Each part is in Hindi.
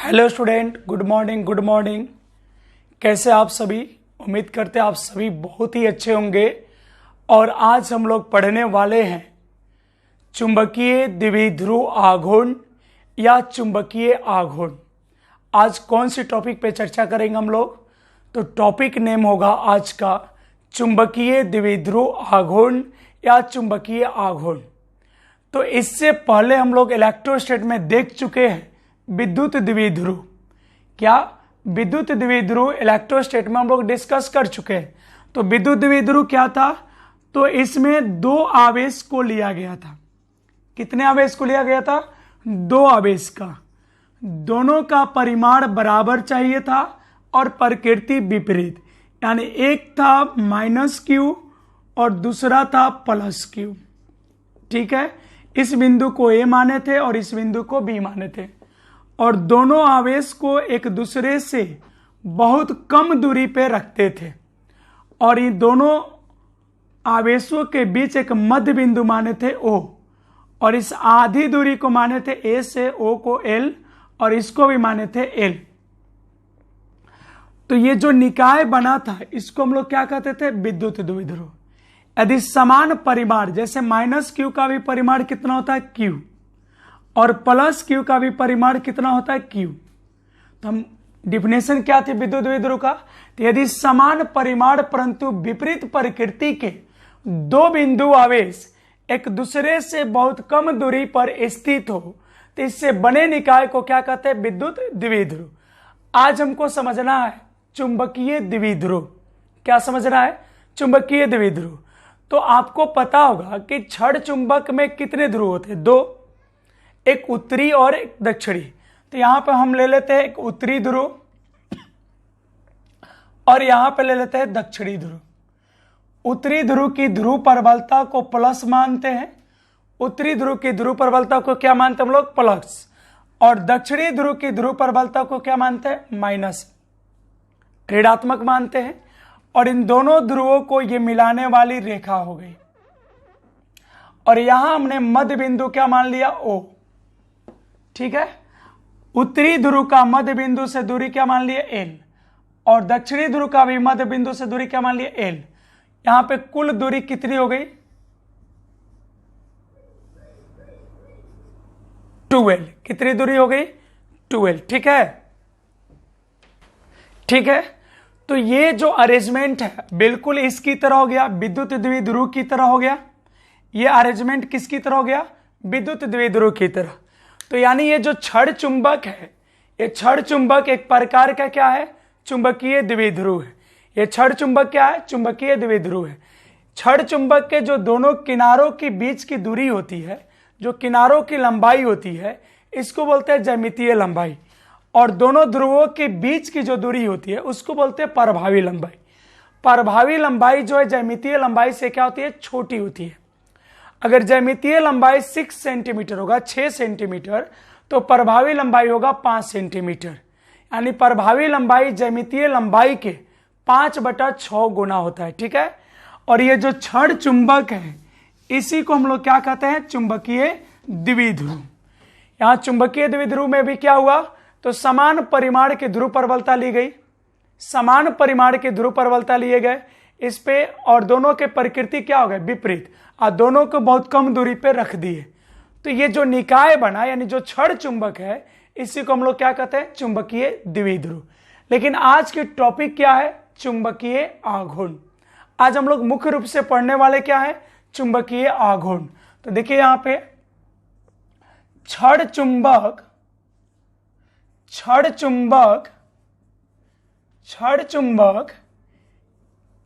Hello student, good morning. Good morning. कैसे आप सभी? उम्मीद करते हैं आप सभी बहुत ही अच्छे होंगे। और आज हम लोग पढ़ने वाले हैं चुंबकीय द्विध्रुव आघूर्ण या चुंबकीय आघूर्ण। आज कौन सी टॉपिक पे चर्चा करेंगे हम लोग? तो टॉपिक नेम होगा आज का चुंबकीय द्विध्रुव आघूर्ण या चुंबकीय आघूर्ण। तो इससे पहले हम लोग इलेक्ट्रोस्टैट में देख चुके हैं विद्युत द्विध्रुव। क्या विद्युत द्विध्रुव इलेक्ट्रोस्टैट में हम लोग डिस्कस कर चुके हैं। तो विद्युत द्विध्रुव क्या था? तो इसमें दो आवेश को लिया गया था। कितने आवेश को लिया गया था? दो आवेश का। दोनों का परिमाण बराबर चाहिए था और प्रकृति विपरीत, यानी एक था -q और दूसरा था +q। ठीक है, इस बिंदु को A माने थे और इस बिंदु को B माने थे। और दोनों आवेश को एक दूसरे से बहुत कम दूरी पे रखते थे और ये दोनों आवेशों के बीच एक मध्य बिंदु माने थे O, और इस आधी दूरी को माने थे A से O को L और इसको भी माने थे L। तो ये जो निकाय बना था इसको हम लोग क्या कहते थे? विद्युत द्विध्रुव। यदि समान परिमाण, जैसे -q का भी परिमाण कितना होता है? q, और +q का भी परिमाण कितना होता है? q। तो हम डिफिनेशन क्या थी विद्युत द्विध्रुव का? तो यदि समान परिमाण परंतु विपरीत प्रकृति के दो बिंदु आवेश एक दूसरे से बहुत कम दूरी पर स्थित हो तो इससे बने निकाय को क्या कहते हैं? विद्युत द्विध्रुव। आज हमको समझना है चुंबकीय द्विध्रुव। क्या समझना है? चुंबकीय द्विध्रुव। तो आपको पता होगा कि छड़ चुंबक में कितने ध्रुव होते हैं? दो, एक उत्तरी और एक दक्षिणी। तो यहां पे हम ले लेते हैं एक उत्तरी ध्रुव और यहां पे ले लेते हैं दक्षिणी ध्रुव। उत्तरी ध्रुव की ध्रुव प्रबलता को प्लस मानते हैं। उत्तरी ध्रुव की ध्रुव प्रबलता को क्या मानते हैं हम लोग? प्लस। और दक्षिणी ध्रुव की ध्रुव प्रबलता को क्या मानते हैं? माइनस, ऋणात्मक मानते हैं। और इन दोनों ध्रुवों को ये मिलाने वाली रेखा हो गई। और यहां हमने मध्य बिंदु क्या मान लिया? O। ठीक है, उत्तरी ध्रुव का मध्य बिंदु से दूरी क्या मान लिए? L। और दक्षिणी ध्रुव का भी मध्य बिंदु से दूरी क्या मान लिए? L। यहां पे कुल दूरी कितनी हो गई? 2L। कितनी दूरी हो गई? 2L। ठीक है, ठीक है। तो ये जो अरेंजमेंट है बिल्कुल इसकी तरह हो गया, विद्युत द्विध्रुव की तरह हो गया। ये अरेंजमेंट किसकी तरह हो गया? विद्युत द्विध्रुव की तरह। तो यानी ये जो छड़ चुंबक है, ये छड़ चुंबक एक प्रकार का क्या है? चुंबकीय द्विध्रुव है। ये छड़ चुंबक क्या है? चुंबकीय द्विध्रुव है। छड़ चुंबक के जो दोनों किनारों के बीच की दूरी होती है, जो किनारों की लंबाई होती है, इसको बोलते हैं ज्यामितीय लंबाई। और दोनों ध्रुवों के बीच की जो दूरी होती है उसको बोलते हैं प्रभावी लंबाई। प्रभावी लंबाई जो है ज्यामितीय लंबाई से क्या होती है? छोटी होती है। अगर ज्यामितीय लंबाई 6 सेंटीमीटर होगा, 6 सेंटीमीटर, तो प्रभावी लंबाई होगा 5 सेंटीमीटर। यानी प्रभावी लंबाई ज्यामितीय लंबाई के 5/6 गुना होता है। ठीक है, और ये जो छड़ चुंबक है इसी को हम लोग क्या कहते हैं? चुंबकीय द्विध्रुव। यहां चुंबकीय द्विध्रुव में भी क्या हुआ? तो समान परिमाण की ध्रुव प्रबलता ली गई, समान परिमाण के ध्रुव प्रबलता लिए गए इस पे, और दोनों के प्रकृति क्या हो गए? विपरीत, और दोनों को बहुत कम दूरी पे रख दिए। तो ये जो निकाय बना, यानी जो छड़ चुंबक है, इसी को हम लोग क्या कहते हैं? चुंबकीय द्विध्रुव। लेकिन आज की टॉपिक क्या है? चुंबकीय आघूर्ण। आज हम लोग मुख्य रूप से पढ़ने वाले क्या है? चुंबकीय आघूर्ण। तो देखिए यहां पे छड़ चुंबक, छड़ चुंबक, छड़ चुंबक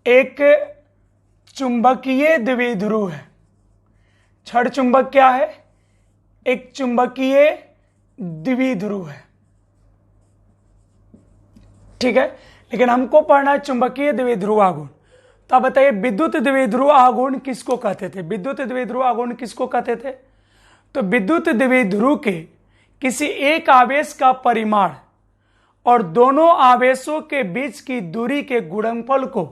एक चुंबकीय द्विध्रुव है। छड़ चुंबक क्या है? एक चुंबकीय द्विध्रुव है। ठीक है, लेकिन हमको पढ़ना है चुंबकीय द्विध्रुव आघूर्ण। तो आप बताइए विद्युत द्विध्रुव आघूर्ण किसको कहते थे? विद्युत द्विध्रुव आघूर्ण किसको कहते थे? तो विद्युत द्विध्रुव के किसी एक आवेश का परिमाण और दोनों आवेशों के बीच की दूरी के गुणनफल को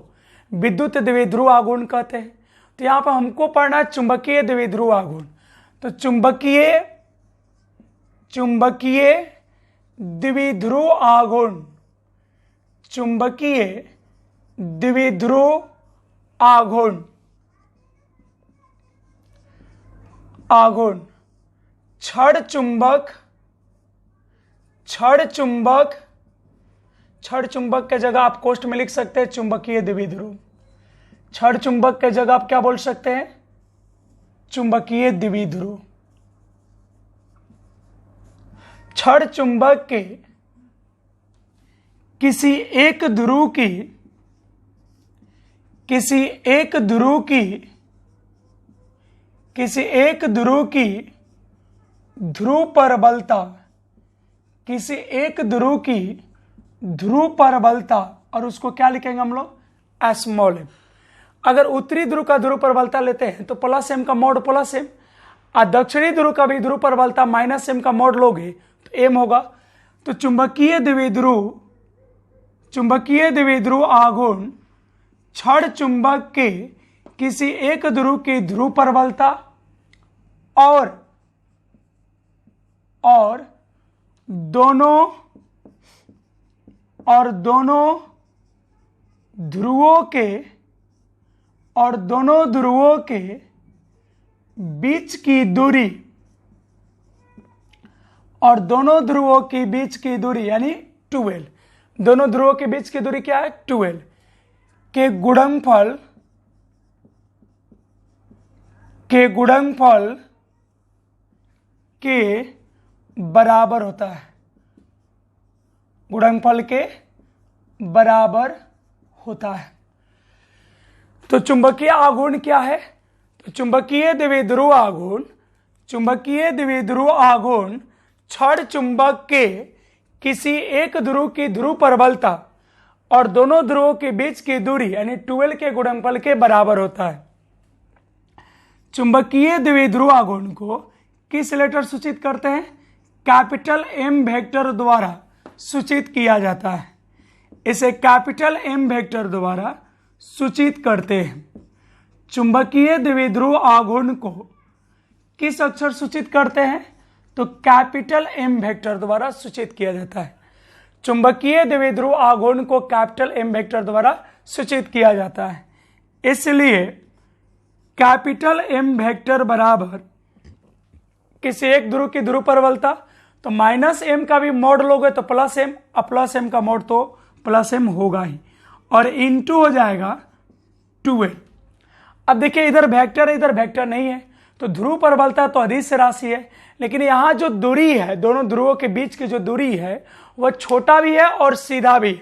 विद्युत द्विध्रुव आघूर्ण कहते हैं। तो यहां पर हमको पढ़ना है चुंबकीय द्विध्रुव आघूर्ण। तो चुंबकीय द्विध्रुव आघूर्ण, चुंबकीय द्विध्रुव आघूर्ण, छड़ चुंबक, छड़ चुंबक, छड़ चुंबक के जगह आप कोष्ठ में लिख सकते हैं चुंबकीय द्विध्रुव। छड़ चुंबक के जगह आप क्या बोल सकते हैं? चुंबकीय द्विध्रुव। छड़ चुंबक के किसी एक ध्रुव की, किसी एक ध्रुव की, किसी एक ध्रुव की ध्रुव परबलता, किसी एक ध्रुव की ध्रुव परबलता, और उसको क्या लिखेंगे हम लोग? Small M. अगर उत्तरी ध्रुव का ध्रुव परबलता लेते हैं तो प्लस एम का मॉड प्लस एम, और दक्षिणी ध्रुव का भी ध्रुव परबलता माइनस एम का मॉड लोगे तो एम होगा। तो चुंबकीय द्विध्रुव, चुंबकीय द्विध्रुव आघूर्ण छड़ चुंबक के किसी एक ध्रुव की ध्रुव प्रबलता और दोनों ध्रुवों के बीच की दूरी, और दोनों ध्रुवों के बीच की दूरी यानी 12, दोनों ध्रुवों के बीच की दूरी क्या है? 12 के गुणनफल के बराबर होता है, गुणनफल के बराबर होता है। तो चुंबकीय आघूर्ण क्या है? तो चुंबकीय द्विध्रुव आघूर्ण, चुंबकीय द्विध्रुव आघूर्ण छड़ चुंबक के किसी एक ध्रुव की ध्रुव प्रबलता और दोनों ध्रुवों के बीच की दूरी यानी 12 के गुणनफल के बराबर होता है। चुंबकीय द्विध्रुव आघूर्ण को किस लेटर सूचित करते हैं? कैपिटल एम वेक्टर द्वारा सूचित किया जाता है। इसे कैपिटल एम वेक्टर द्वारा सूचित करते हैं। चुंबकीय द्विध्रुव आघूर्ण को किस अक्षर सूचित करते हैं? तो कैपिटल एम वेक्टर द्वारा सूचित किया जाता है। चुंबकीय द्विध्रुव आघूर्ण को कैपिटल एम वेक्टर द्वारा सूचित किया जाता है। इसलिए कैपिटल एम वेक्टर बराबर किसी एक ध्रुव की ध्रुव प्रबलता, तो माइनस एम का भी मॉड लोगे तो प्लस एम, और प्लस एम का मॉड तो प्लस एम होगा ही, और इनटू हो जाएगा 12। अब देखिए इधर वेक्टर है, इधर वेक्टर नहीं है, तो ध्रुव प्रबलता तो अदिश राशि है, लेकिन यहां जो दूरी है, दोनों ध्रुवों के बीच की जो दूरी है वह छोटा भी है और सीधा भी है।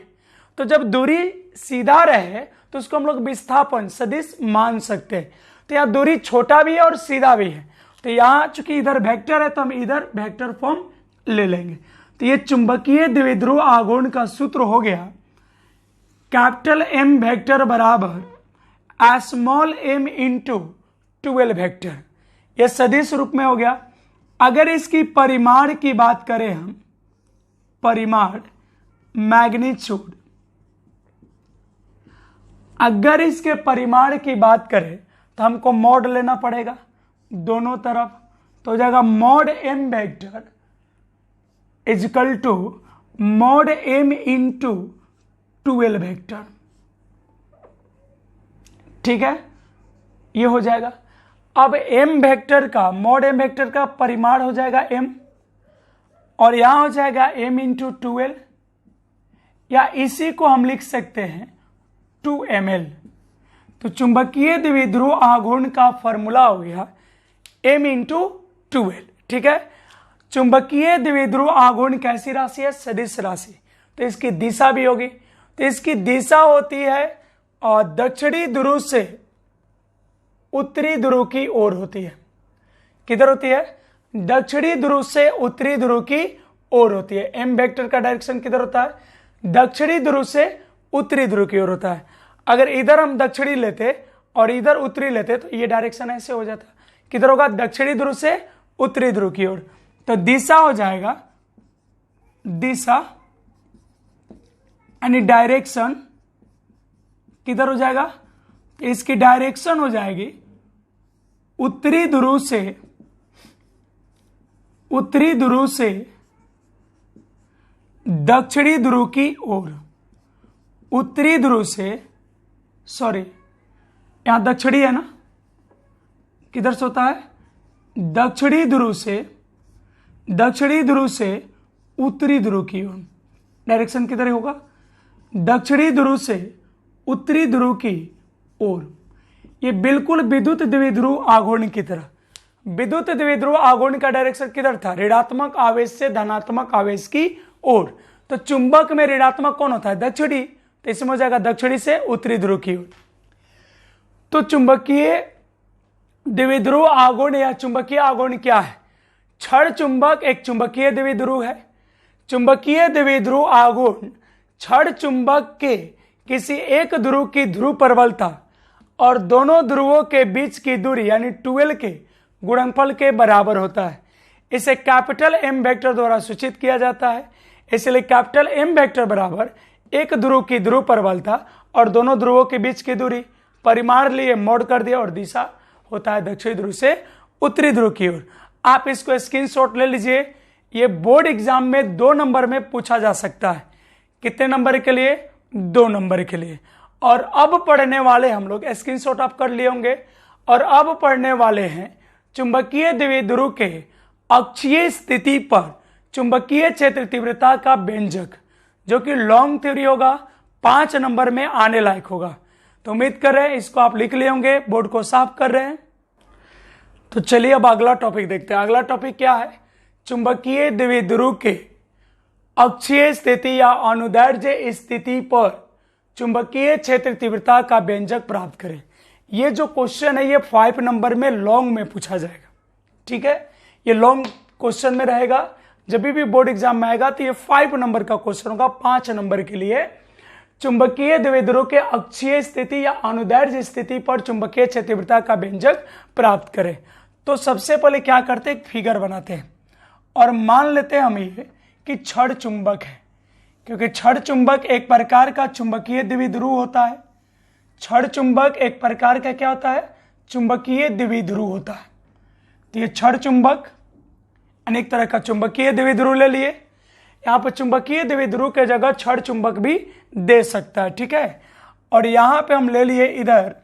तो जब दूरी सीधा रहे तो उसको हम लोग विस्थापन सदिश मान सकते हैं। तो यहाँ दूरी छोटा भी है और सीधा भी है, तो यहाँ चूंकि इधर वेक्टर है तो हम इधर वेक्टर फॉर्म ले लेंगे। तो ये चुंबकीय द्विध्रुव आघूर्ण का सूत्र हो गया कैपिटल एम वेक्टर बराबर स्मॉल एम इंटू 12 वेक्टर। यह सदिश रूप में हो गया। अगर इसकी परिमाण की बात करें हम, परिमाण मैग्नीट्यूड, अगर इसके परिमाण की बात करें तो हमको मॉड लेना पड़ेगा दोनों तरफ, तो हो जाएगा mod M vector equal to mod M into 12 vector. ठीक है, ये हो जाएगा। अब एम वेक्टर का, मॉड एम वेक्टर का परिमाण हो जाएगा m, और यहां हो जाएगा m इंटू 12, या इसी को हम लिख सकते हैं 2ml। तो चुंबकीय द्विध्रुव आघूर्ण का फॉर्मूला हो गया m इंटू 12। ठीक है, चुंबकीय द्विध्रुव आघूर्ण कैसी राशि है? सदिश राशि। तो इसकी दिशा भी होगी, तो इसकी दिशा होती है और दक्षिणी ध्रुव से उत्तरी ध्रुव की ओर होती है। किधर होती है? दक्षिणी ध्रुव से उत्तरी ध्रुव की ओर होती है। एम वेक्टर का डायरेक्शन किधर होता है? दक्षिणी ध्रुव से उत्तरी ध्रुव की ओर होता है। अगर इधर हम दक्षिणी लेते और इधर उत्तरी लेते तो ये डायरेक्शन ऐसे हो जाता। किधर होगा? दक्षिणी ध्रुव से उत्तरी ध्रुव की ओर। तो दिशा हो जाएगा, दिशा यानी डायरेक्शन किधर हो जाएगा? तो इसकी डायरेक्शन हो जाएगी उत्तरी ध्रुव से दक्षिणी ध्रुव की ओर, उत्तरी ध्रुव से, सॉरी यहां दक्षिणी है ना, किधर से होता है, दक्षिणी ध्रुव से उत्तरी ध्रुव की ओर, डायरेक्शन किधर होगा, दक्षिणी ध्रुव से उत्तरी ध्रुव की ओर। ये बिल्कुल विद्युत द्विध्रुव आघूर्ण की तरह। विद्युत द्विध्रुव आघूर्ण का डायरेक्शन किधर था, ऋणात्मक आवेश से धनात्मक आवेश की ओर। तो चुंबक में ऋणात्मक कौन होता है, दक्षिणी, तो इसमें हो जाएगा दक्षिणी से उत्तरी ध्रुव की ओर। तो चुंबकीय द्विध्रुव आघूर्ण या चुंबकीय आघूर्ण क्या है, क्षण चुंबक एक चुंबकीय द्विध्रुव है। चुंबकीय द्विध्रुव आघूर्ण क्षण चुंबक के किसी एक ध्रुव की ध्रुव प्रबलता और दोनों ध्रुवों के बीच की दूरी यानी 12 के गुणनफल के बराबर होता है। इसे कैपिटल एम वेक्टर द्वारा सूचित किया जाता है। इसलिए कैपिटल एम वेक्टर बराबर एक ध्रुव की ध्रुव प्रबलता और दोनों ध्रुवों के बीच की दूरी, परिमाण लिए मोड कर दिया और दिशा होता है दक्षिणी ध्रुव से उत्तरी ध्रुव की ओर। आप इसको स्क्रीनशॉट ले लीजिए। ये बोर्ड एग्जाम में 2 नंबर में पूछा जा सकता है। कितने नंबर के लिए, 2 नंबर के लिए। और अब पढ़ने वाले हम लोग, स्क्रीनशॉट आप कर लिए होंगे, और अब पढ़ने वाले हैं चुंबकीय द्विध्रुव के अक्षीय स्थिति पर चुंबकीय क्षेत्र तीव्रता का व्यंजक, जो कि लॉन्ग थ्योरी होगा, 5 नंबर में आने लायक होगा। तो उम्मीद कर रहे हैं इसको आप लिख लिए होंगे, बोर्ड को साफ कर रहे हैं। तो चलिए अब अगला टॉपिक देखते हैं। अगला टॉपिक क्या है, चुंबकीय द्विध्रुव के अक्षीय स्थिति या अनुदैर्ध्य स्थिति पर चुंबकीय क्षेत्र तीव्रता का व्यंजक प्राप्त करें। ये जो क्वेश्चन है ये 5 नंबर में लॉन्ग में पूछा जाएगा। ठीक है, ये लॉन्ग क्वेश्चन में रहेगा। जब भी बोर्ड एग्जाम में आएगा तो ये 5 नंबर का क्वेश्चन होगा। 5 नंबर के लिए चुंबकीय द्विध्रुव के अक्षीय स्थिति या अनुदैर्ध्य स्थिति पर चुंबकीय क्षेत्र तीव्रता का व्यंजक प्राप्त करें। तो सबसे पहले क्या करते हैं, एक फिगर बनाते हैं और मान लेते हैं हम ये कि क्षण चुंबक है, क्योंकि क्षण चुंबक एक प्रकार का चुंबकीय द्विध्रुव होता है। क्षण चुंबक एक प्रकार का क्या होता है, चुंबकीय द्विध्रुव होता है। तो ये क्षण चुंबक अनेक तरह का चुंबकीय द्विध्रुव ले लिए। यहां पर चुंबकीय द्विध्रुव के जगह क्षण चुंबक भी दे सकता है। ठीक है, और यहां पे हम ले लिए इधर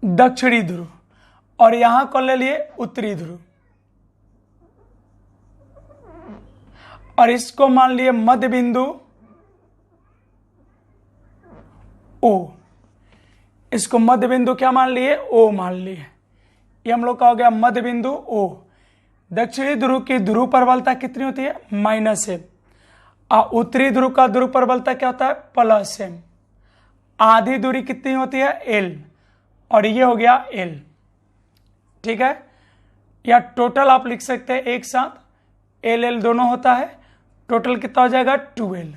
दक्षिणी ध्रुव और यहां को ले लिए उत्तरी ध्रुव, और इसको मान लिए मध्य बिंदु O। इसको मध्य बिंदु क्या मान लिए, O मान लिए। ये हम लोग का हो गया मध्य बिंदु O। दक्षिणी ध्रुव की ध्रुव प्रबलता कितनी होती है, -m। उत्तरी ध्रुव का ध्रुव प्रबलता क्या होता है, +m। आधी दूरी कितनी होती है, L, और ये हो गया L। ठीक है, या टोटल आप लिख सकते हैं एक साथ, L दोनों होता है, टोटल कितना हो जाएगा 12।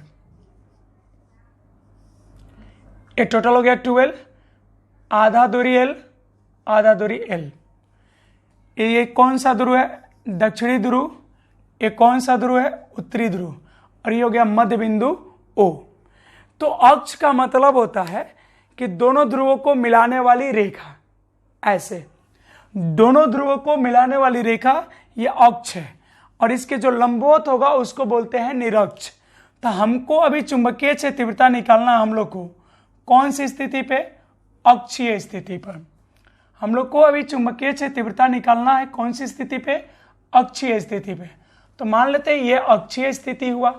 ये टोटल हो गया 12, आधा दूरी L, आधा दूरी L। ये कौन सा ध्रुव है, दक्षिणी ध्रुव। ये कौन सा ध्रुव है, उत्तरी ध्रुव, और ये हो गया मध्य बिंदु O। तो अक्ष का मतलब होता है कि दोनों ध्रुवों को मिलाने वाली रेखा, ऐसे दोनों ध्रुवों को मिलाने वाली रेखा ये अक्ष है, और इसके जो लंबवत होगा उसको बोलते हैं निरक्ष। तो हमको अभी चुंबकीय क्षेत्र तीव्रता निकालना है हम लोग को कौन सी स्थिति पे, अक्षीय स्थिति पर। हम लोग को अभी चुंबकीय क्षेत्र तीव्रता निकालना है कौन सी स्थिति पे, अक्षीय स्थिति पे। तो मान लेते हैं ये अक्षीय स्थिति हुआ,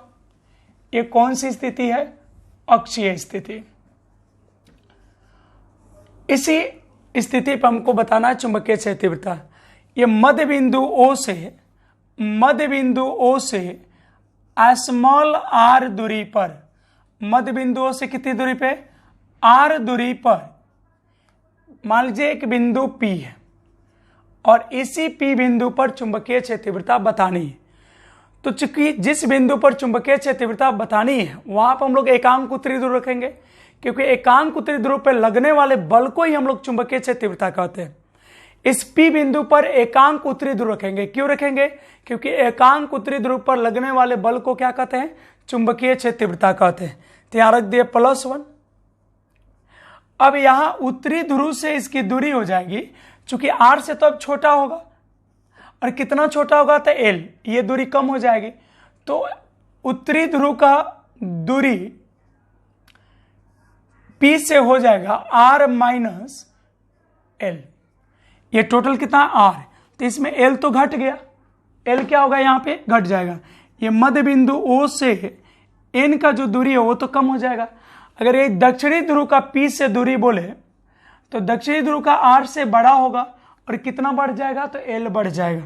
ये कौन सी स्थिति है, अक्षीय स्थिति। इसी स्थिति पर हमको बताना है चुंबकीय क्षेत्र तीव्रता। ये मध्य बिंदु O से स्मॉल r दूरी पर, मध्य बिंदु O से कितनी दूरी पे, r दूरी पर मान लीजिए एक बिंदु P है, और इसी P बिंदु पर चुंबकीय क्षेत्र तीव्रता बतानी है। तो चूंकि जिस बिंदु पर चुंबकीय क्षेत्र तीव्रता बतानी है वहां पर हम लोग एकांक उत्तरी ध्रुव रखेंगे, क्योंकि एकांक उत्तरी ध्रुव पर लगने वाले बल को ही हम लोग चुंबकीय क्षेत्र तीव्रता कहते हैं। इस P बिंदु पर एकांक उत्तरी ध्रुव रखेंगे। क्यों रखेंगे, क्योंकि एकांक उत्तरी ध्रुव पर लगने वाले बल को क्या कहते हैं, चुंबकीय क्षेत्र तीव्रता कहते हैं। तो यहां रख दिए +1। अब यहां उत्तरी ध्रुव से इसकी दूरी हो जाएगी, चूंकि r से तो अब छोटा होगा, और कितना छोटा होगा तो L, ये दूरी कम हो जाएगी। तो उत्तरी ध्रुव का दूरी P से हो जाएगा R माइनस L। ये टोटल कितना R, तो इसमें L तो घट गया, L क्या होगा यहाँ पे घट जाएगा। ये मध्य बिंदु O से N का जो दूरी है वो तो कम हो जाएगा। अगर ये दक्षिणी ध्रुव का P से दूरी बोले तो दक्षिणी ध्रुव का R से बड़ा होगा और कितना बढ़ जाएगा, तो L बढ़ जाएगा।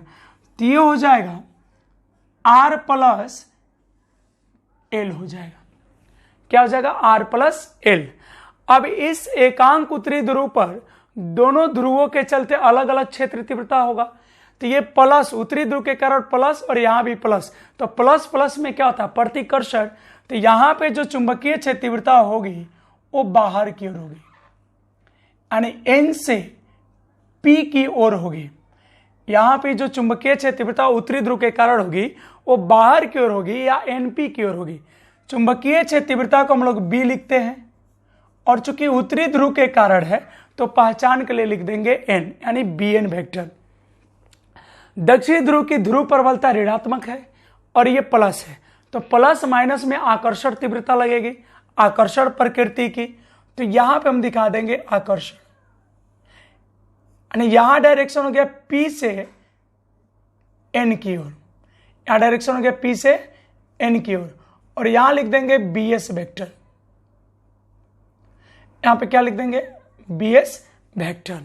तो ये हो जाएगा R प्लस L हो जाएगा। क्या हो जाएगा, R प्लस L। अब इस एकांक उत्तरी ध्रुव पर दोनों ध्रुवों के चलते अलग अलग क्षेत्र तीव्रता होगा। तो ये प्लस उत्तरी ध्रुव के कारण प्लस और यहां भी प्लस, तो प्लस प्लस में क्या होता है, प्रतिकर्षण। तो यहां पे जो चुंबकीय क्षेत्र तीव्रता होगी वो बाहर की ओर होगी, यानी N से P की ओर होगी। यहां पे जो चुंबकीय क्षेत्र तीव्रता उत्तरी ध्रुव के कारण होगी वो बाहर की ओर होगी या NP की ओर होगी। चुंबकीय क्षेत्र तीव्रता को हम लोग B लिखते हैं, और चूंकि उत्तरी ध्रुव के कारण है तो पहचान के लिए लिख देंगे N, यानी Bn वेक्टर। दक्षिणी ध्रुव की ध्रुव प्रबलता ऋणात्मक है और ये प्लस है, तो प्लस माइनस में आकर्षण तीव्रता लगेगी, आकर्षण प्रकृति की। तो यहां पे हम दिखा देंगे आकर्षण, यानी यहां डायरेक्शन हो गया P से N की ओर, यहां डायरेक्शन हो गया P से N की ओर, और यहां लिख देंगे Bs वेक्टर। यहां पे क्या लिख देंगे, Bs वेक्टर,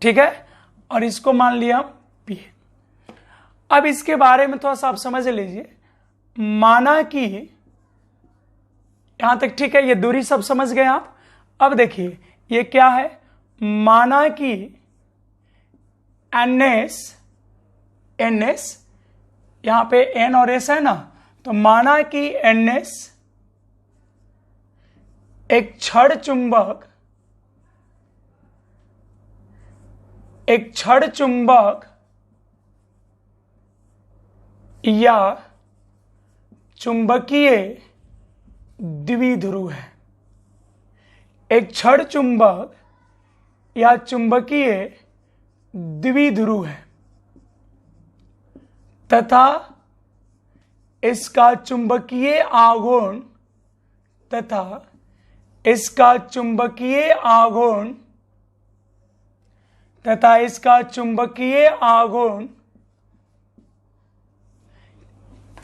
ठीक है। और इसको मान लिया हम P। अब इसके बारे में थोड़ा सा आप समझ लीजिए। माना कि यहां तक ठीक है, ये दूरी सब समझ गए आप। अब देखिए ये क्या है, माना कि NS यहां पे N और S है ना, तो माना कि NS एक छड़ चुंबक या चुंबकीय द्विध्रुव है। एक छड़ चुंबक या चुंबकीय द्विध्रुव है तथा इसका चुंबकीय आघूर्ण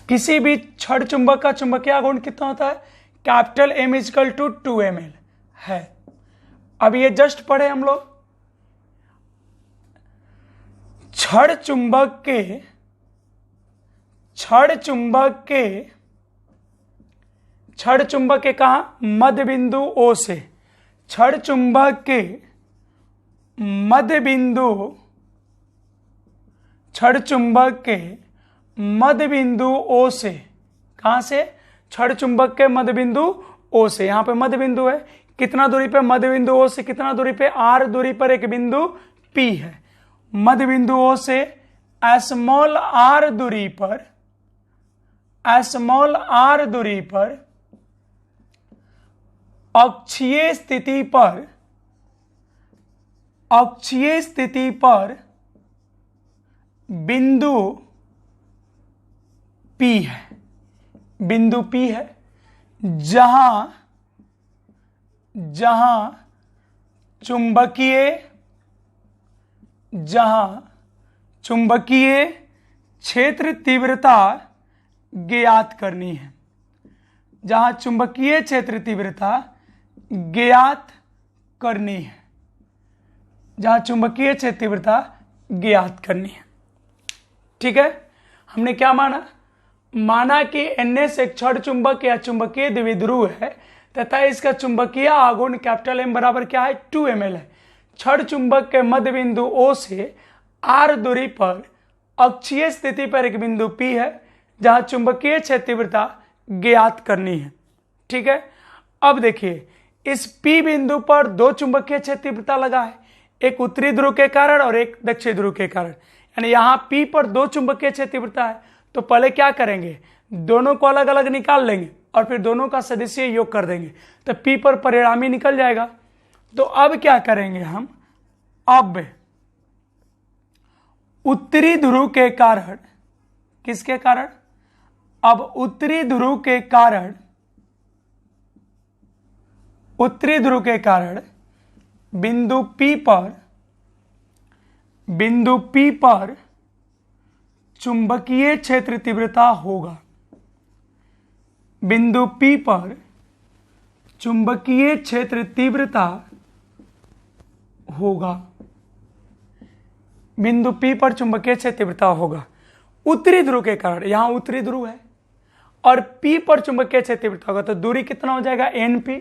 किसी भी छड़ चुंबक का चुंबकीय आघूर्ण कितना होता है, capital M is equal to 2ml है। अब ये जस्ट पढ़े हम लोग, छड़ चुंबक के कहा, मध्य बिंदु O से, छड़ चुंबक के मध्य बिंदु O से, कहां से, छड़ चुंबक के मध्य बिंदु O से, यहां पे मध्य बिंदु है, कितना दूरी पे, मध्य बिंदु O से कितना दूरी पे, R दूरी पर एक बिंदु P है। मध्य बिंदु O से स्मॉल r दूरी पर अक्षीय स्थिति पर बिंदु P है, जहां चुंबकीय क्षेत्र तीव्रता ज्ञात करनी है, जहां चुंबकीय क्षेत्र तीव्रता ज्ञात करनी है, ठीक है। हमने क्या माना कि NS एक छड़ चुंबक या चुंबकीय द्विध्रुव है तथा इसका चुंबकीय आघूर्ण कैपिटल M बराबर क्या है, 2ml है। छड़ चुंबक के मध्य बिंदु O से R दूरी पर अक्षीय स्थिति पर एक बिंदु P है जहां चुंबकीय क्षेत्र तीव्रता ज्ञात करनी है, ठीक है। अब देखिए इस P बिंदु पर दो चुंबकीय क्षेत्र तीव्रता लगा है, एक उत्तरी ध्रुव के कारण और एक दक्षिणी ध्रुव के कारण, यानी यहां P पर दो चुंबकीय क्षेत्र तीव्रता है। तो पहले क्या करेंगे, दोनों को अलग अलग निकाल लेंगे और फिर दोनों का सदिशीय योग कर देंगे, तो P पर परिणामी निकल जाएगा। तो अब क्या करेंगे हम, अब उत्तरी ध्रुव के कारण, किसके कारण, अब उत्तरी ध्रुव के कारण बिंदु P पर चुंबकीय क्षेत्र तीव्रता होगा। बिंदु P पर चुंबकीय क्षेत्र तीव्रता होगा। बिंदु P पर चुंबकीय क्षेत्र तीव्रता होगा उत्तरी ध्रुव के कारण। यहां उत्तरी ध्रुव है और P पर चुंबकीय क्षेत्र तीव्रता होगा, तो दूरी कितना हो जाएगा NP।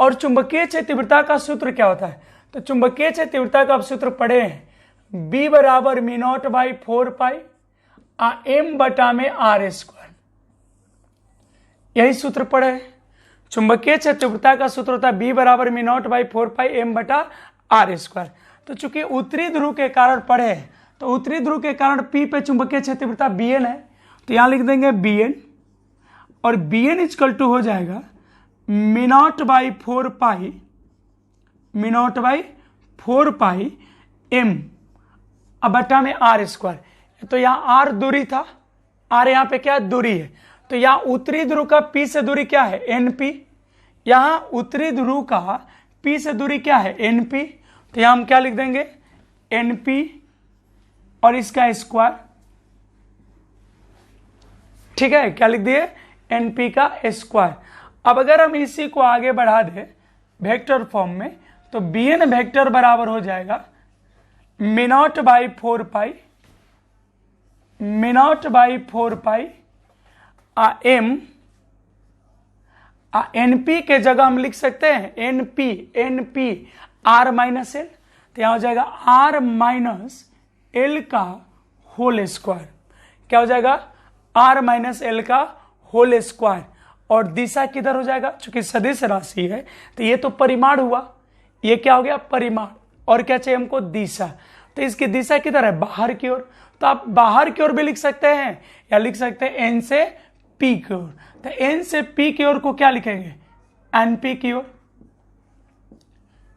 और चुंबकीय क्षेत्र तीव्रता का सूत्र क्या होता है? तो चुंबकीय क्षेत्र तीव्रता का आप सूत्र पढ़े हैं, B बराबर μ0 बाई 4 पाई M बटा में R²। यही सूत्र पढ़े हैं। चुंबकीय क्षेत्र तीव्रता का सूत्र होता है B बराबर μ0 बाई 4 पाई M बटा R²। तो चूंकि उत्तरी ध्रुव के कारण पढ़े हैं, तो उत्तरी ध्रुव के कारण P पे चुंबकीय क्षेत्र तीव्रता Bn है, तो यहां लिख देंगे Bn, और Bn इक्वल टू हो जाएगा μ0 बाई 4 पाई M अब बटा में R²। तो यहां R दूरी था, R यहां पे क्या दूरी है, तो यहां उत्तरी ध्रुव का P से दूरी क्या है NP। यहां उत्तरी ध्रुव का P से दूरी क्या है NP, तो यहां हम क्या लिख देंगे NP और इसका स्क्वायर। ठीक है, क्या लिख दिए NP का स्क्वायर। अब अगर हम इसी को आगे बढ़ा दें वेक्टर फॉर्म में, तो Bn वेक्टर बराबर हो जाएगा μ0 बाई 4 पाई M। NP के जगह हम लिख सकते हैं NP R माइनस L, तो यहां हो जाएगा R माइनस L का होल स्क्वायर। क्या हो जाएगा R माइनस L का होल स्क्वायर। और दिशा किधर हो जाएगा, चूंकि सदिश राशि है तो ये तो परिमाण हुआ, ये क्या हो गया परिमाण, और क्या चाहिए हमको दिशा। तो इसकी दिशा किधर है बाहर की ओर, तो आप बाहर की ओर भी लिख सकते हैं या लिख सकते हैं N से P की ओर। तो N से P की ओर को क्या लिखेंगे NP की ओर।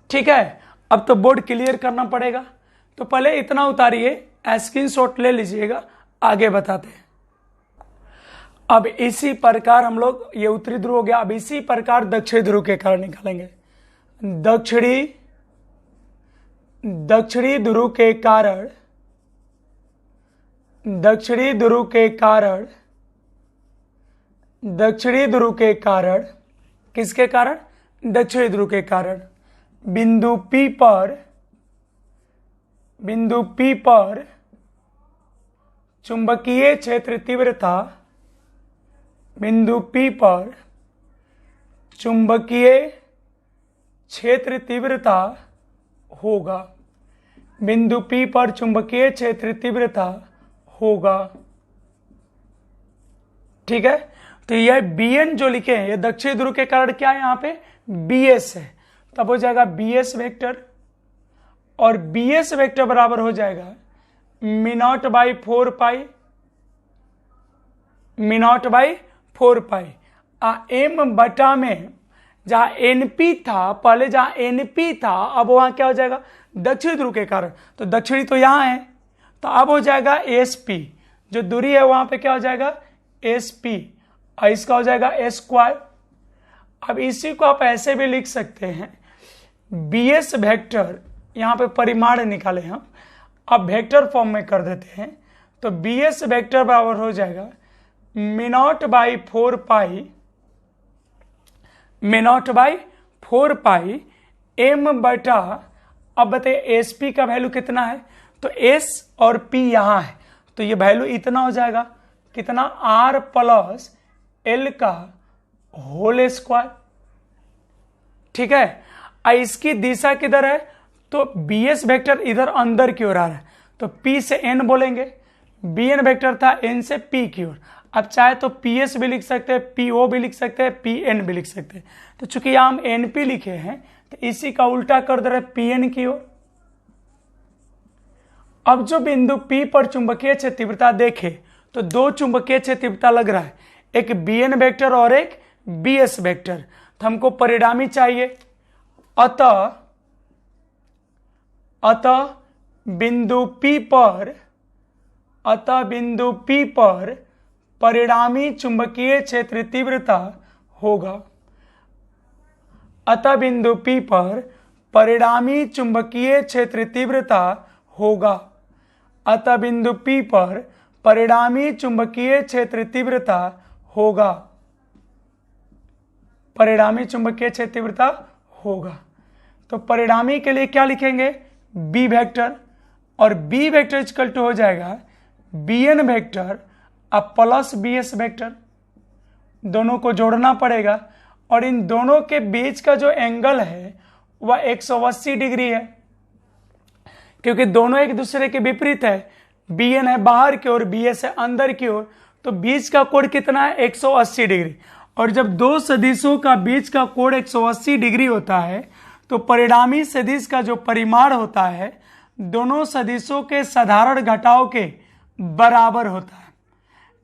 ठीक है, अब तो बोर्ड क्लियर करना पड़ेगा, तो पहले इतना उतारिए, स्क्रीनशॉट ले लीजिएगा, आगे बताते हैं। अब इसी प्रकार हम लोग, ये उत्तरी ध्रुव हो गया, अब इसी प्रकार दक्षिणी ध्रुव के कारण निकालेंगे। दक्षिणी ध्रुव के कारण किसके कारण, दक्षिणी ध्रुव के कारण बिंदु P पर चुंबकीय क्षेत्र तीव्रता, बिंदु P पर चुंबकीय क्षेत्र तीव्रता होगा। बिंदु P पर चुंबकीय क्षेत्र तीव्रता होगा। ठीक है, तो यह Bn जो लिखे हैं, ये दक्षिण ध्रुव के कारण क्या है, यहां पे Bs है, तब हो जाएगा Bs वेक्टर, और Bs वेक्टर बराबर हो जाएगा μ0 बाई 4 पाई M बटा में, जहां NP था पहले, जहां NP था अब वहां क्या हो जाएगा दक्षिण ध्रुव के कारण, तो दक्षिणी तो यहां है, तो अब हो जाएगा SP, जो दूरी है वहां पे क्या हो जाएगा SP, और इसका हो जाएगा स्क्वायर। अब इसी को आप ऐसे भी लिख सकते हैं BS वेक्टर, यहां पे परिमाण निकाले हम, अब वेक्टर फॉर्म में कर देते हैं, तो BS वेक्टर बराबर हो जाएगा μ0 बाई 4 पाई M बटा, अब बताइए SP का वैल्यू कितना है, तो S और P यहां है, तो ये वैल्यू इतना हो जाएगा, कितना R प्लस L का होल स्क्वायर। ठीक है, इसकी दिशा किधर है, तो BS वेक्टर इधर अंदर की ओर आ रहा है, तो P से N बोलेंगे, BN वेक्टर था N से P की ओर। अब चाहे तो PS भी लिख सकते हैं, PO भी लिख सकते हैं, PN भी लिख सकते हैं, तो चूंकि यहां हम NP लिखे हैं तो इसी का उल्टा कर दे रहे PN की ओर। अब जो बिंदु P पर चुंबकीय क्षेत्र तीव्रता देखे, तो दो चुंबकीय क्षेत्र तीव्रता लग रहा है, एक BN वेक्टर और एक BS वेक्टर, तो हमको परिणामी चाहिए। अतः बिंदु P पर परिणामी चुंबकीय क्षेत्र तीव्रता होगा। अतः बिंदु P पर परिणामी चुंबकीय क्षेत्र तीव्रता होगा। अतः बिंदु P पर परिणामी चुंबकीय क्षेत्र तीव्रता होगा। परिणामी चुंबकीय क्षेत्र तीव्रता होगा। तो परिणामी के लिए क्या लिखेंगे? बी वेक्टर, और बी वेक्टर इक्वल टू हो जाएगा bn वेक्टर अब प्लस bs वेक्टर। दोनों को जोड़ना पड़ेगा और इन दोनों के बीच का जो एंगल है वह 180 डिग्री है, क्योंकि दोनों एक दूसरे के विपरीत है। bn है बाहर की ओर, bs है अंदर की ओर, तो बीच का कोण कितना है? 180 डिग्री। और जब दो सदिशों का बीच का कोण 180 डिग्री होता है तो परिणामी सदिश का जो परिमाण होता है दोनों सदिशों के साधारण घटाव के बराबर होता है।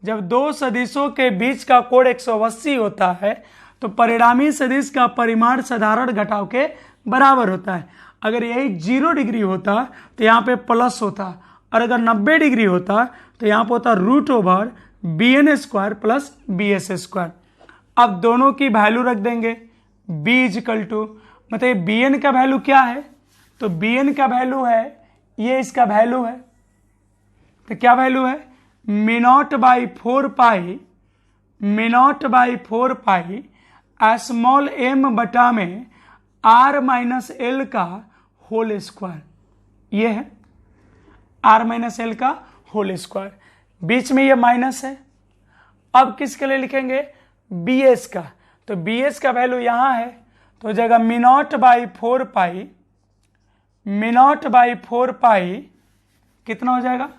जब दो सदिशों के बीच का कोण 180 होता है तो परिणामी सदिश का परिमाण साधारण घटाव के बराबर होता है। अगर यही 0 डिग्री होता तो यहाँ पे प्लस होता, और अगर 90 डिग्री होता तो यहाँ पे होता √bn² प्लस bs²। अब दोनों की वैल्यू रख देंगे। b इक्वल टू, मतलब bn का वैल्यू क्या है? तो bn का वैल्यू है, ये इसका वैल्यू है, तो क्या वैल्यू है? μ0/4 स्मॉल m बटा में r माइनस एल का होल स्क्वायर। ये है r माइनस एल का होल स्क्वायर, बीच में ये माइनस है। अब किसके लिए लिखेंगे? bs का, तो bs का वैल्यू यहां है, तो हो जाएगा μ0/4 कितना हो जाएगा?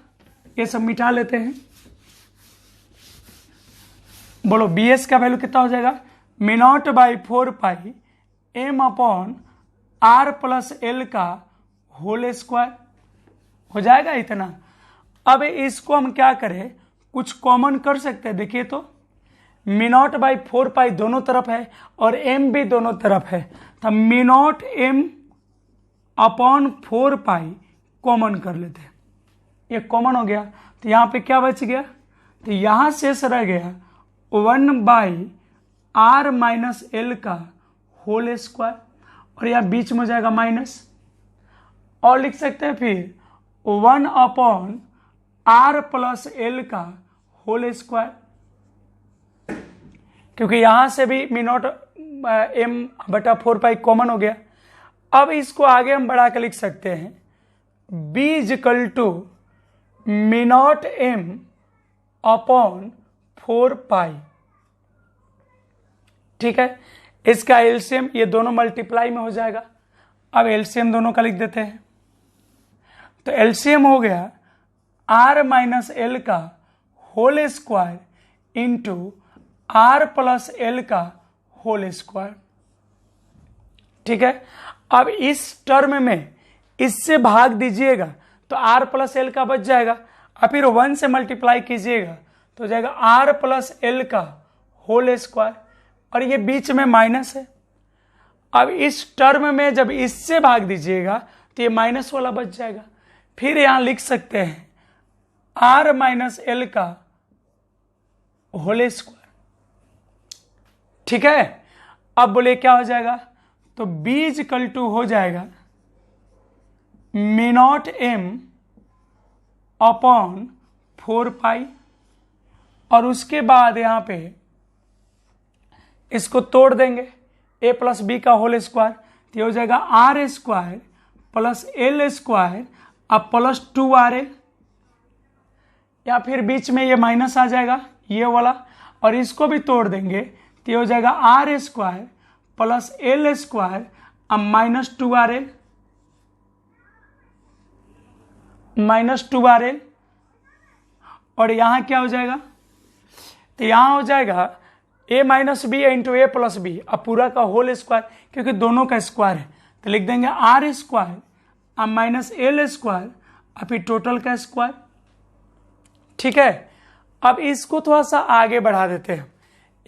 ये सब मिटा लेते हैं। बोलो bs का वैल्यू कितना हो जाएगा? μ0/4 m/r प्लस एल का होल स्क्वायर हो जाएगा इतना। अब इसको हम क्या करें? कुछ कॉमन कर सकते हैं। देखिए तो μ0/4 दोनों तरफ है और m भी दोनों तरफ है, तो μ0m/4 कॉमन कर लेते हैं। ये कॉमन हो गया, तो यहाँ पे क्या बच गया? तो यहाँ शेष रह गया 1/r माइनस एल का होल स्क्वायर, और यहाँ बीच में हो जाएगा माइनस। और लिख सकते हैं फिर 1/r प्लस एल का होल स्क्वायर, क्योंकि यहां से भी μ0m/4 कॉमन हो गया। अब इसको आगे हम बढ़ा के लिख सकते हैं b इक्वल टू μ0m/4। ठीक है, इसका एलसीएम ये दोनों मल्टीप्लाई में हो जाएगा। अब एलसीएम दोनों का लिख देते हैं, तो एलसीएम हो गया r माइनस एल का whole square into r plus L का होल स्क्वायर। ठीक है, अब इस टर्म में इससे भाग दीजिएगा तो r प्लस एल का बच जाएगा, और फिर 1 से मल्टीप्लाई कीजिएगा तो हो जाएगा r प्लस एल का होल स्क्वायर, और ये बीच में माइनस है। अब इस टर्म में जब इससे भाग दीजिएगा तो ये माइनस वाला बच जाएगा। फिर यहां लिख सकते हैं r माइनस एल का होल स्क्वायर। ठीक है, अब बोले क्या हो जाएगा? तो b इक्वल टू हो जाएगा μ0m/4, और उसके बाद यहां पे इसको तोड़ देंगे a प्लस बी का होल स्क्वायर, तो ये हो जाएगा r² प्लस l² अब प्लस 2rl, या फिर बीच में ये माइनस आ जाएगा ये वाला, और इसको भी तोड़ देंगे तो ये हो जाएगा r² प्लस l² अब माइनस 2rl, और यहां क्या हो जाएगा? तो यहां हो जाएगा a minus B into A plus B, अब पूरा का होल स्क्वायर, क्योंकि दोनों का स्क्वायर है, तो लिख देंगे r² अब माइनस l² अब फिर टोटल का स्क्वायर। ठीक है, अब इसको थोड़ा सा आगे बढ़ा देते हैं।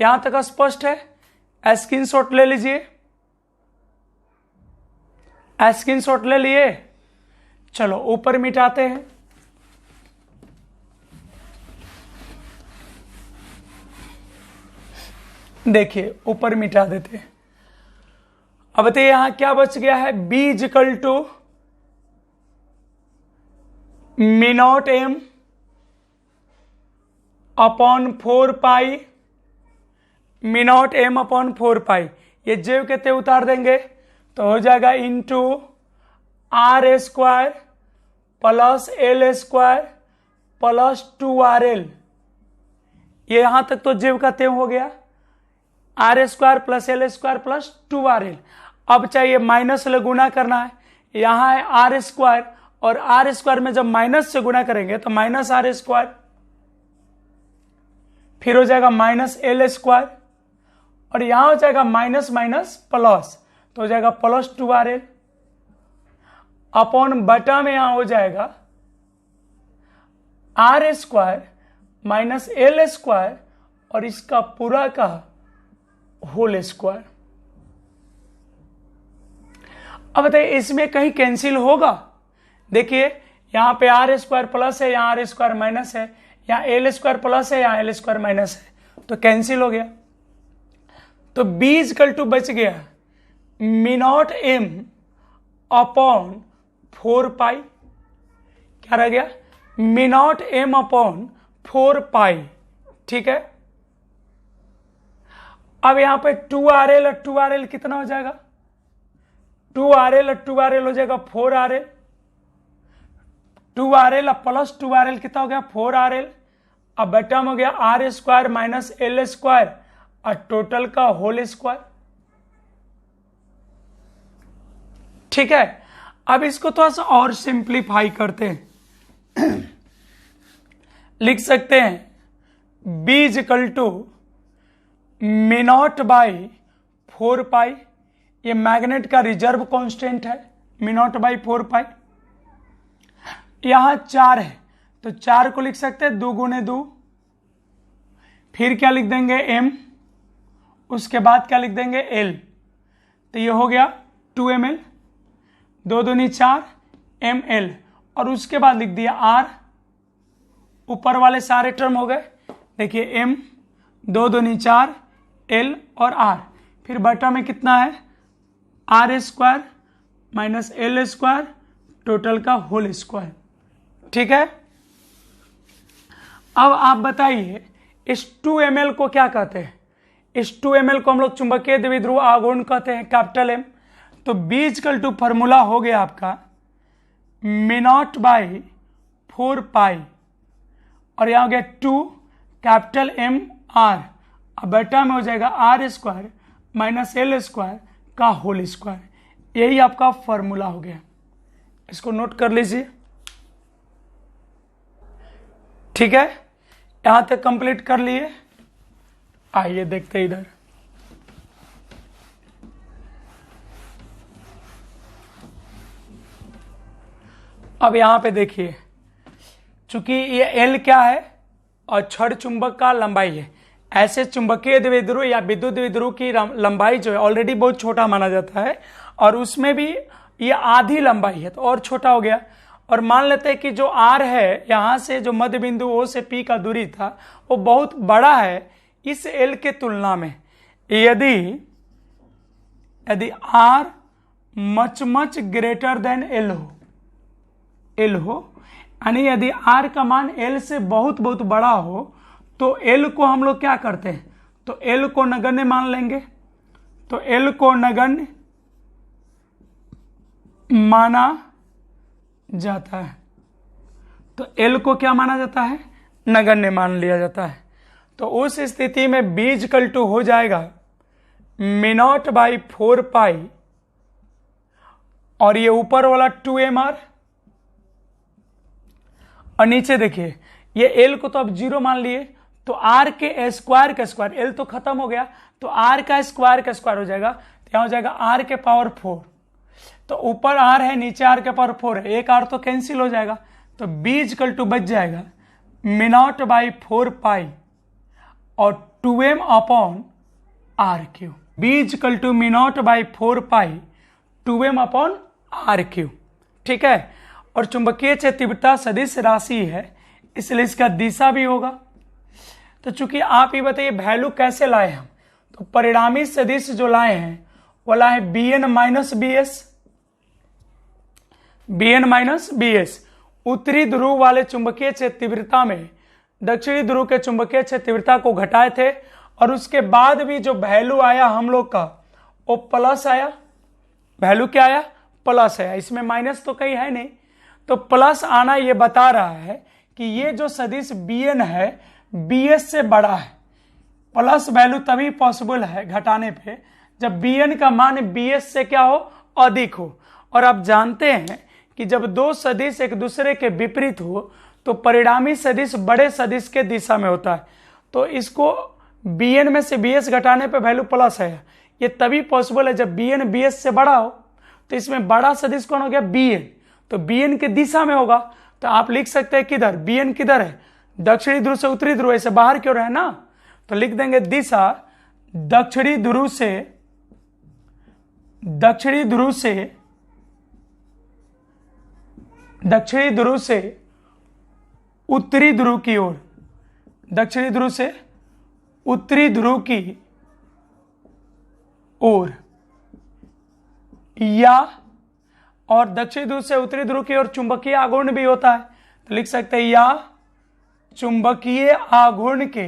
यहां तक स्पष्ट है? स्क्रीनशॉट ले लीजिए, स्क्रीनशॉट ले लिए। चलो ऊपर मिटाते हैं। देखिए ऊपर मिटा देते हैं। अब बताइए यहां क्या बच गया है, B equal to mu naught M upon 4 pi, mu naught M upon 4 pi, ये जेव कहते उतार देंगे तो हो जाएगा into R square plus L square plus 2RL। ये यहां तक तो जेव का तेव हो गया, R square plus L square plus 2RL। अब चाहिए माइनस से गुना करना है, यहां है आर स्क्वायर और आर स्क्वायर में जब माइनस से गुना करेंगे तो माइनस आर स्क्वायर, फिर हो जाएगा माइनस एल स्क्वायर और यहां हो जाएगा माइनस माइनस प्लस तो हो जाएगा प्लस 2RL अपॉन बटा में यहां हो जाएगा R square minus L square और इसका पूरा का होल स्क्वायर। अब बताइए इसमें कहीं कैंसिल होगा, देखिए यहां पे आर स्क्वायर प्लस है, यहां आर स्क्वायर माइनस है, यहां एल स्क्वायर प्लस है, यहां एल स्क्वायर माइनस है, तो कैंसिल हो गया। तो B इक्वल टू बच गया मी नॉट एम अपॉन 4 पाई, क्या रह गया, मी नॉट एम अपॉन 4 पाई, ठीक है। अब यहां पे 2RL और 2RL कितना हो जाएगा, 2RL और 2RL हो जाएगा 4RL, 2RL प्लस 2RL कितना हो गया 4RL, अब बटा में हो गया R square minus L square और टोटल का होल स्क्वायर, ठीक है। अब इसको थोड़ा सा और सिंप्लीफाई करते हैं, लिख सकते हैं B equal to mu naught by 4 pi, ये मैग्नेट का रिजर्व कांस्टेंट है, मी नॉट बाई 4 पाई। यहां 4 है तो 4 को लिख सकते हैं 2 गुने 2, फिर क्या लिख देंगे m, उसके बाद क्या लिख देंगे l, तो ये हो गया 2ml, 2 दूनी 4 ml और उसके बाद लिख दिया r, ऊपर वाले सारे टर्म हो गए, देखिए m, 2 दूनी 4 l और r, फिर बटा में कितना है R square minus L square total का होल स्क्वायर, ठीक है। अब आप बताइए इस 2ml को क्या कहते हैं, इस 2ml को हम लोग चुंबकीय द्विध्रुव आघूर्ण कहते हैं, कैपिटल M। तो B इक्वल टू फॉर्मूला हो गया आपका मी नॉट बाई 4 पाई और यहां हो गया 2 कैपिटल M R, अब बेटा में हो जाएगा R square minus L square का होल स्क्वायर, यही आपका फॉर्मूला हो गया, इसको नोट कर लीजिए, ठीक है। यहां तक कंप्लीट कर लिए, आइए देखते इधर। अब यहां पे देखिए चूंकि ये L क्या है और छड़ चुंबक का लंबाई है, ऐसे चुंबकीय द्विध्रुव या विद्युत द्विध्रुव की लंबाई जो है ऑलरेडी बहुत छोटा माना जाता है और उसमें भी ये आधी लंबाई है तो और छोटा हो गया। और मान लेते हैं कि जो R है यहां से जो मध्य बिंदु O से P का दूरी था वो बहुत बड़ा है इस L के तुलना में, यदि R much much greater than L हो, यानी यदि R का मान L से बहुत बहुत बड़ा हो तो L को हम लोग क्या करते हैं, तो L को नगण्य मान लेंगे, तो L को नगण्य माना जाता है, तो L को क्या माना जाता है, नगण्य मान लिया जाता है। तो उस स्थिति में B इक्वल टू हो जाएगा मी नॉट बाई 4 पाई और ये ऊपर वाला 2mr और नीचे देखिए ये L को तो अब 0 मान लिए तो R के स्क्वायर का स्क्वायर, L तो खत्म हो गया तो R का स्क्वायर हो जाएगा, तो यहां हो जाएगा R के पावर 4, तो ऊपर R है नीचे R के पावर 4 है, एक R तो कैंसिल हो जाएगा, तो B इक्वल टू बच जाएगा मी नॉट बाई 4 पाई और 2m upon R Q, B equal to mu naught by 4 pi 2m upon R Q, ठीक है। और चुंबकीय क्षेत्र तीव्रता सदिश राशि है इसलिए इसका दिशा भी होगा। तो चूंकि आप ये बताइए वैल्यू कैसे लाए हम, तो परिणामी सदिश जो लाए हैं वो लाए bn minus bs, bn minus bs। उत्तरी ध्रुव वाले चुंबकीय क्षेत्र तीव्रता में दक्षिणी ध्रुव के चुंबकीय क्षेत्र तीव्रता को घटाए थे और उसके बाद भी जो वैल्यू आया हम लोग का वो प्लस आया। वैल्यू क्या आया? प्लस आया। इसमें माइनस तो कहीं है नहीं, तो प्लस आना ये बता रहा है कि ये जो सदिश bn है bs से बड़ा है। प्लस वैल्यू तभी पॉसिबल है घटाने पे जब bn का मान bs से क्या हो? अधिक हो। और आप जानते हैं कि जब दो सदिश एक दूसरे के विपरीत हो तो परिणामी सदिश बड़े सदिश के दिशा में होता है। तो इसको bn में से bs घटाने पे वैल्यू प्लस है। ये तभी पॉसिबल है जब bn bs से बड़ा हो। तो इसमें बड़ा सदिश कौन हो गया? bn। तो bn की दिशा में होगा, तो आप लिख सकते हैं किधर? bn किधर है? दक्षिणी ध्रुव से उत्तरी ध्रुव, ऐसे बाहर क्यों रहे ना, तो लिख देंगे दिशा दक्षिणी ध्रुव से उत्तरी ध्रुव की ओर, दक्षिणी ध्रुव से उत्तरी ध्रुव की ओर, या और दक्षिणी ध्रुव से उत्तरी ध्रुव की ओर चुंबकीय आघूर्ण भी होता है, तो लिख सकते हैं या चुंबकीय आघूर्ण के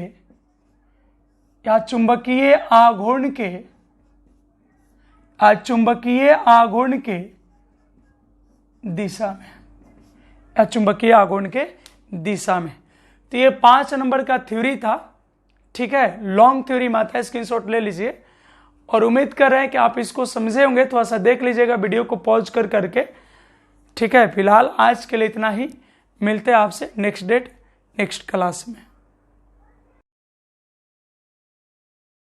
दिशा में, या चुंबकीय आघूर्ण के दिशा में। तो ये 5 नंबर का थ्योरी था, ठीक है, लॉन्ग थ्योरी में आता है, स्क्रीनशॉट ले लीजिए। और उम्मीद कर रहे हैं कि आप इसको समझे होंगे, थोड़ा सा देख लीजिएगा वीडियो को पॉज करके, ठीक है। फिलहाल आज के लिए इतना ही, मिलते हैं आपसे नेक्स्ट क्लास में।